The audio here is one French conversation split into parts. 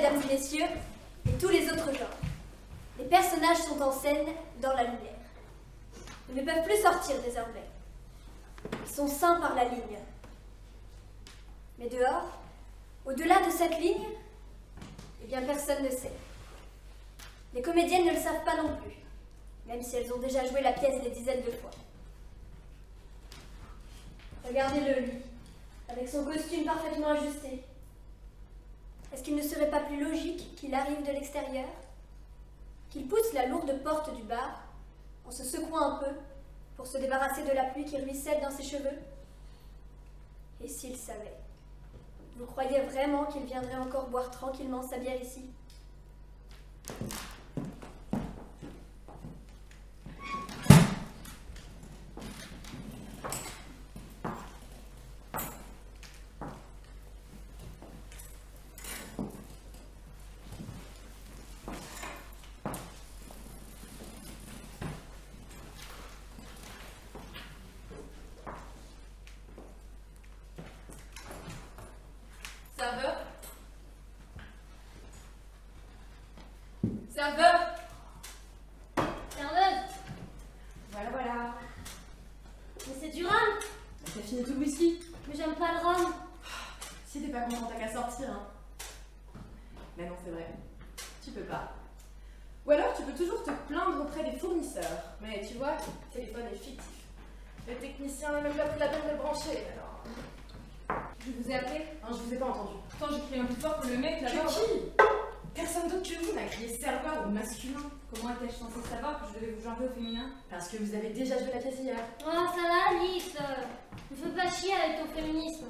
mesdames et messieurs, et tous les autres genres. Les personnages sont en scène dans la lumière. Ils ne peuvent plus sortir désormais. Ils sont ceints par la ligne. Mais dehors, au-delà de cette ligne, eh bien personne ne sait. Les comédiennes ne le savent pas non plus, même si elles ont déjà joué la pièce des dizaines de fois. Regardez-le, lui, avec son costume parfaitement ajusté. Est-ce qu'il ne serait pas plus logique qu'il arrive de l'extérieur, qu'il pousse la lourde porte du bar en se secouant un peu pour se débarrasser de la pluie qui ruisselle dans ses cheveux? Et s'il savait? Vous croyez vraiment qu'il viendrait encore boire tranquillement sa bière ici? Serveur? Serveur? Serveuse! Voilà, voilà. Mais c'est du rhum! T'as fini tout le whisky? Mais j'aime pas le rhum! Si t'es pas content, t'as qu'à sortir, hein. Mais non, c'est vrai. Tu peux pas. Ou alors, tu peux toujours te plaindre auprès des fournisseurs. Mais tu vois, le téléphone est fictif. Le technicien n'a même pas pris la peine de le brancher, alors... Je vous ai appelé? Non, je vous ai pas entendu. Pourtant, j'ai crié un peu fort que le mec là-bas. Que qui? Personne d'autre que vous n'a crié serveur au masculin. Comment étais-je censée savoir que je devais vous genrer au féminin? Parce que vous avez déjà joué la pièce hier. Oh, ça va, Alice! Ne fais pas chier avec ton féminisme.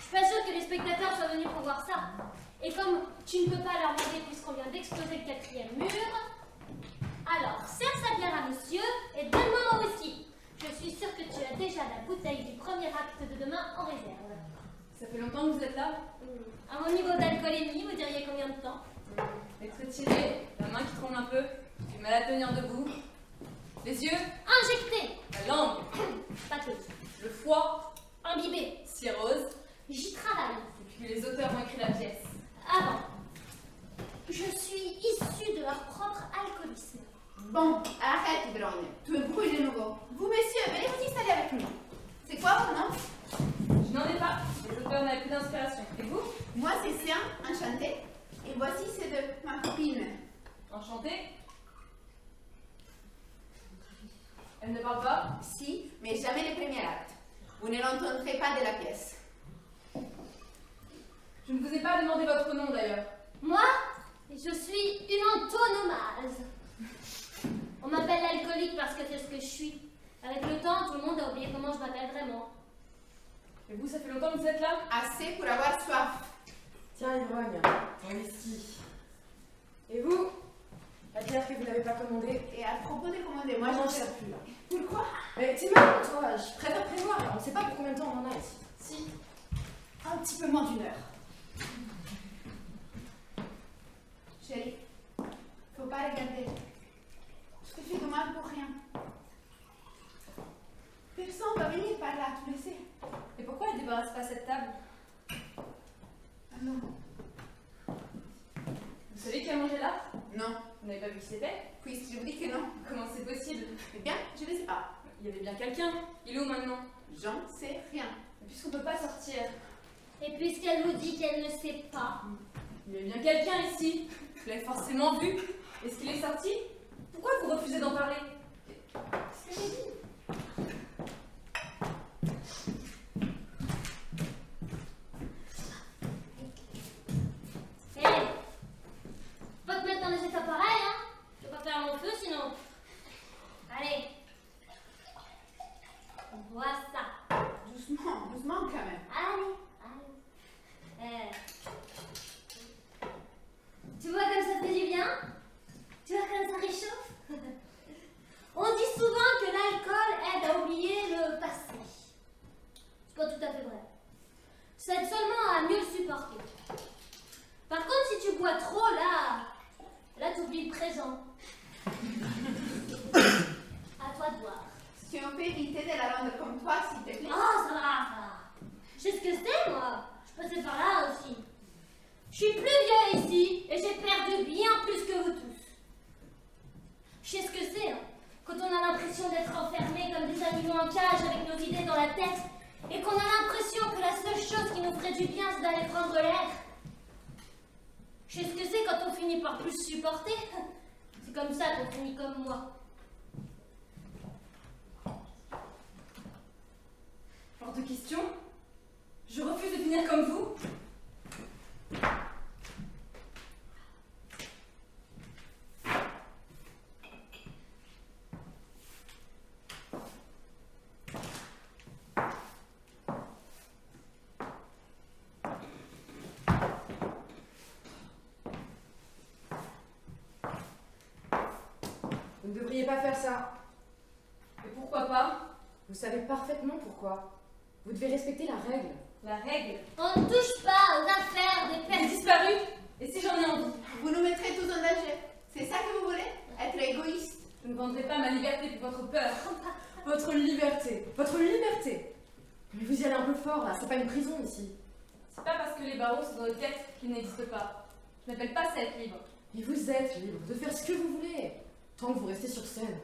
Je suis pas sûre que les spectateurs soient venus pour voir ça. Et comme tu ne peux pas leur demander puisqu'on vient d'exploser le 4e mur, alors serre sa bière à monsieur et donne-moi mon whisky. Je suis sûre que tu as déjà la bouteille du premier acte de demain en réserve. Ça fait longtemps que vous êtes là? À mon niveau d'alcoolémie, vous diriez combien de temps? Être étiré, la main qui tremble un peu, du mal à tenir debout. Les yeux, Injecté! la langue, Pâteuse. le foie, Imbibé. cirrhose. J'y travaille. Et puis les auteurs ont écrit la pièce. Avant. Je suis issue de leur propre alcoolisme. Bon, arrête, Ivrogne. Tu me brûles de nouveau. Vous, messieurs, venez vous installer avec nous. C'est quoi votre nom? Je n'en ai pas, les auteurs n'avaient plus d'inspiration. Et vous? Moi, c'est Sian, enchantée. Et voici c'est de ma copine. Enchantée? Elle ne parle pas? Si, mais jamais le premier acte. Vous ne l'entendrez pas de la pièce. Je ne vous ai pas demandé votre nom d'ailleurs. Moi, je suis une antonomase. On m'appelle l'alcoolique parce que c'est ce que je suis. Avec le temps, tout le monde a oublié comment je m'appelle vraiment. Et vous, ça fait longtemps que vous êtes là? Assez pour avoir soif. Tiens, Ivrogne, ton whisky. Et vous? La bière que vous n'avez pas commandée? Et à propos de commander, moi, Moi, j'en je sers plus, là. Pourquoi? Mais t'es malade, toi. Je préfère prévoir, là. On ne sait pas pour combien de temps on en a ici. Si. Un petit peu moins d'une heure. Chérie, faut pas regarder. Je te fais de mal pour rien. Personne va venir par là, tu le sais. Et pourquoi elle ne débarrasse pas cette table? Alors, Vous savez qui a mangé là? non. Vous n'avez pas vu qui c'était? Puisque je vous dis que non. Comment c'est possible? Eh bien, je ne sais pas. Il y avait bien quelqu'un. Il est où maintenant? J'en sais rien. Et puisqu'on ne peut pas sortir, Et puisqu'elle vous dit qu'elle ne sait pas, il y avait bien quelqu'un ici. Vous l'avez forcément vu. Est-ce qu'il est sorti? Pourquoi vous refusez d'en parler? ce que j'ai dit. Hé, faut pas te mettre dans des états pareils, hein? Je vais pas faire mon feu sinon. Allez. On voit ça. Doucement, doucement quand même. Allez, allez. Tu vois comme ça fait du bien? Tu vois comme ça réchauffe? On dit souvent que l'alcool finit par plus supporter. C'est comme ça qu'on finit comme moi. Hors de question. Je refuse de finir comme vous. Vous ne devriez pas faire ça. Et pourquoi pas? Vous savez parfaitement pourquoi. Vous devez respecter la règle. La règle. On ne touche pas aux affaires des Elle est personnes. disparue. Et si j'en ai envie? Vous nous mettrez tous en danger. C'est ça que vous voulez? Être égoïste? Je ne vendrai pas ma liberté pour votre peur. Votre liberté. Votre liberté. Mais vous y allez un peu fort là, c'est pas une prison ici. C'est pas parce que les barreaux sont dans notre tête qu'ils n'existent pas. Je n'appelle pas ça être libre. Et vous êtes libre de faire ce que vous voulez, tant que vous restez sur scène.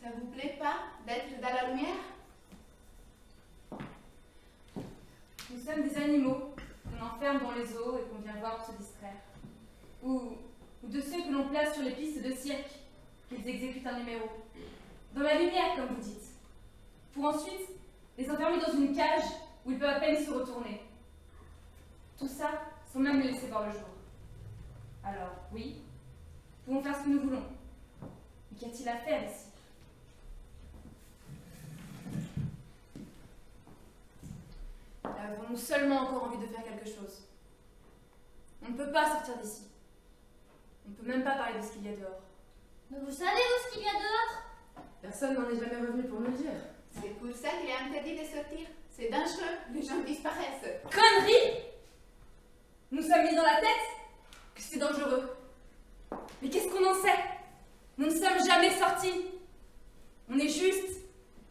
Ça vous plaît pas d'être dans la lumière? Nous sommes des animaux qu'on enferme dans les eaux et qu'on vient voir pour se distraire. Ou de ceux que l'on place sur les pistes de cirque, qu'ils exécutent un numéro. Dans la lumière, comme vous dites. Pour ensuite les enfermer dans une cage où ils peuvent à peine se retourner. Tout ça sans même les laisser voir le jour. Alors, oui, nous pouvons faire ce que nous voulons. Mais qu'y a-t-il à faire ici? Avons-nous seulement encore envie de faire quelque chose? On ne peut pas sortir d'ici. On ne peut même pas parler de ce qu'il y a dehors. Mais vous savez où ce qu'il y a dehors? Personne n'en est jamais revenu pour nous le dire. C'est pour ça qu'il est interdit de sortir. C'est dangereux, les gens disparaissent. Connerie! Nous sommes mis dans la tête que c'est dangereux. Mais qu'est-ce qu'on en sait? Nous ne sommes jamais sortis. On est juste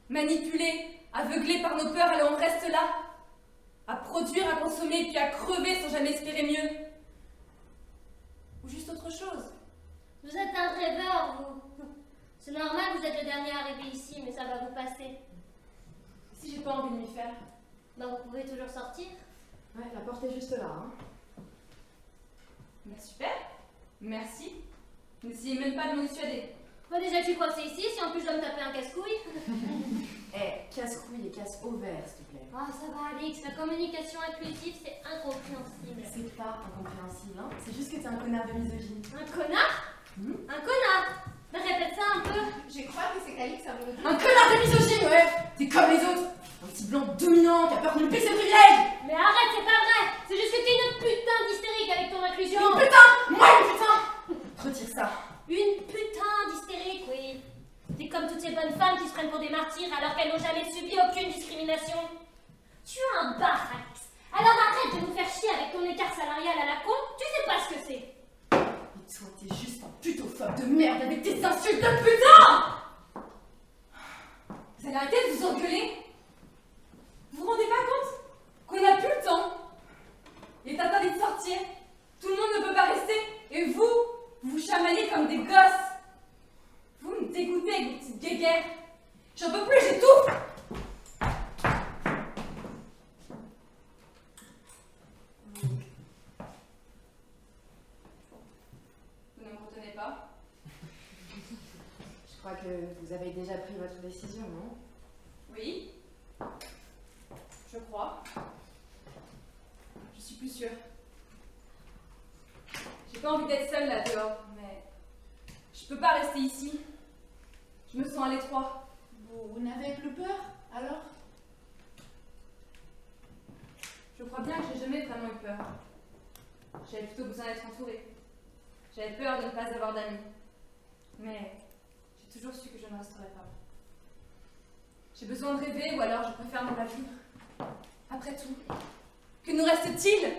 manipulés, aveuglés par nos peurs, alors on reste là, à produire, à consommer, puis à crever sans jamais espérer mieux. Ou juste autre chose. Vous êtes un rêveur, vous. C'est normal, vous êtes le dernier arrivé ici, mais ça va vous passer. Si j'ai pas envie de m'y faire. Ben, vous pouvez toujours sortir. Ouais, la porte est juste là. Hein. Bah super, merci. N'essayez même pas de m'en dissuader. Bah, déjà, tu crois que c'est ici, si en plus je dois me taper un casse-couille? Casse-couille et casse ovaire, s'il te plaît. Ah, ça va, Alix, la communication inclusive, c'est incompréhensible. C'est pas incompréhensible, hein. C'est juste que t'es un connard de misogyne. Un connard? Un connard? Ben, répète ça un peu. Je crois que c'est Calix, ça veut dire. Un connard de misogyne, ouais. T'es comme les autres. Un petit blanc dominant qui a peur qu'on lui pique ses privilèges. Mais arrête, c'est pas vrai. C'est juste que t'es une putain d'hystérique avec ton inclusion. Une putain. Moi, une putain. Retire ça. Une putain d'hystérique, oui. T'es comme toutes ces bonnes femmes qui se prennent pour des martyrs alors qu'elles n'ont jamais subi aucune discrimination. Tu as un bar, Alix. Alors arrête de nous faire chier avec ton écart salarial à la con. Tu sais pas ce que c'est. Et toi, t'es juste un putophobe de merde avec tes insultes de putain. Vous allez arrêter de vous engueuler? Vous vous rendez pas compte qu'on n'a plus le temps? Il est interdit de sortir. Tout le monde ne peut pas rester. Et vous vous chamaillez comme des gosses. Vous me dégoûtez avec vos petites guéguerres. J'en peux plus, j'étouffe. Vous ne me retenez pas? Je crois que vous avez déjà pris votre décision, non? Oui. Je crois. Je suis plus sûre. J'ai pas envie d'être seule là dehors, mais je peux pas rester ici. Je me sens à l'étroit. Vous n'avez plus peur, alors? Je crois bien que j'ai jamais vraiment eu peur. J'avais plutôt besoin d'être entourée. J'avais peur de ne pas avoir d'amis. Mais j'ai toujours su que je ne resterais pas. J'ai besoin de rêver ou alors je préfère ne pas vivre. Après tout, que nous reste-t-il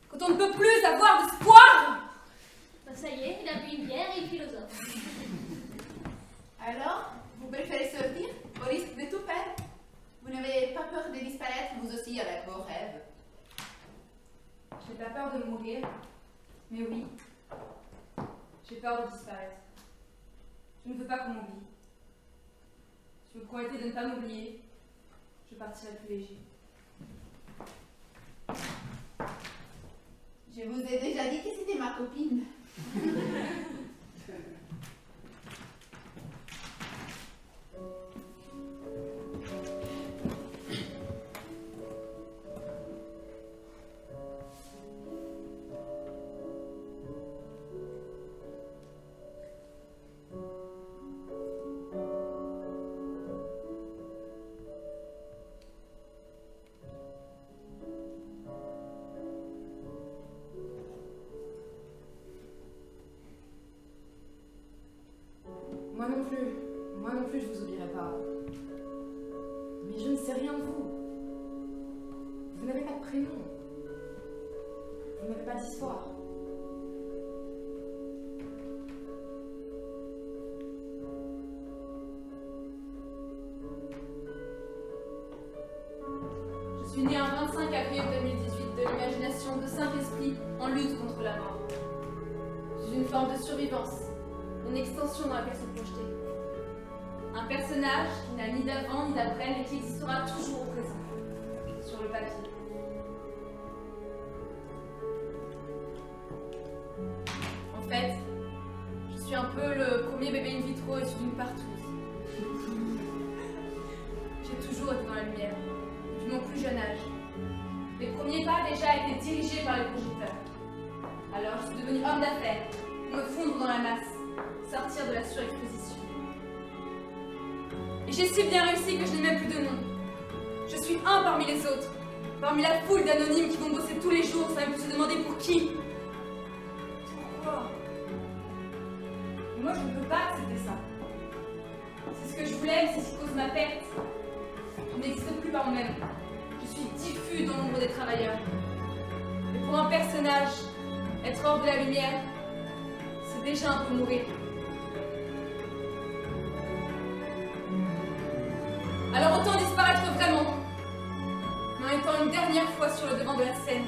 quand on ne peut plus avoir d'espoir? Ben, ça y est, il a bu une bière et il philosophe. Alors, vous préférez sortir au risque de tout perdre? Vous n'avez pas peur de disparaître, vous aussi, avec vos rêves? J'ai pas peur de mourir, mais oui, j'ai peur de disparaître. Je ne veux pas qu'on m'oublie. Si vous promettez de ne pas m'oublier, je partirai plus léger. Je vous ai déjà dit que c'était ma copine. Moi non plus, je vous oublierai pas. Mais je ne sais rien de vous. Vous n'avez pas de prénom. Vous n'avez pas d'histoire. Je suis née un 25 avril 2018 de l'imagination de Saint-Esprit en lutte contre la mort. Je suis une forme de survivance, une extension dans laquelle se projeter. Un personnage qui n'a ni d'avant ni d'après, mais qui existera toujours au présent, sur le papier. En fait, je suis un peu le premier bébé in vitro issu d'une partouze. J'ai toujours été dans la lumière, depuis mon plus jeune âge. Mes premiers pas déjà étaient dirigés par les projecteurs. Alors je suis devenue homme d'affaires, pour me fondre dans la masse, sortir de la surexposition. Et j'ai si bien réussi que je n'ai même plus de nom. Je suis un parmi les autres, parmi la foule d'anonymes qui vont bosser tous les jours sans même plus se demander pour qui. Pourquoi? Et moi je ne peux pas accepter ça. C'est ce que je voulais, mais c'est ce qui cause ma perte. Je n'existe plus par moi-même. Je suis diffus dans l'ombre des travailleurs. Et pour un personnage, être hors de la lumière, c'est déjà un peu mourir. Alors autant disparaître vraiment, mais en étant une dernière fois sur le devant de la scène.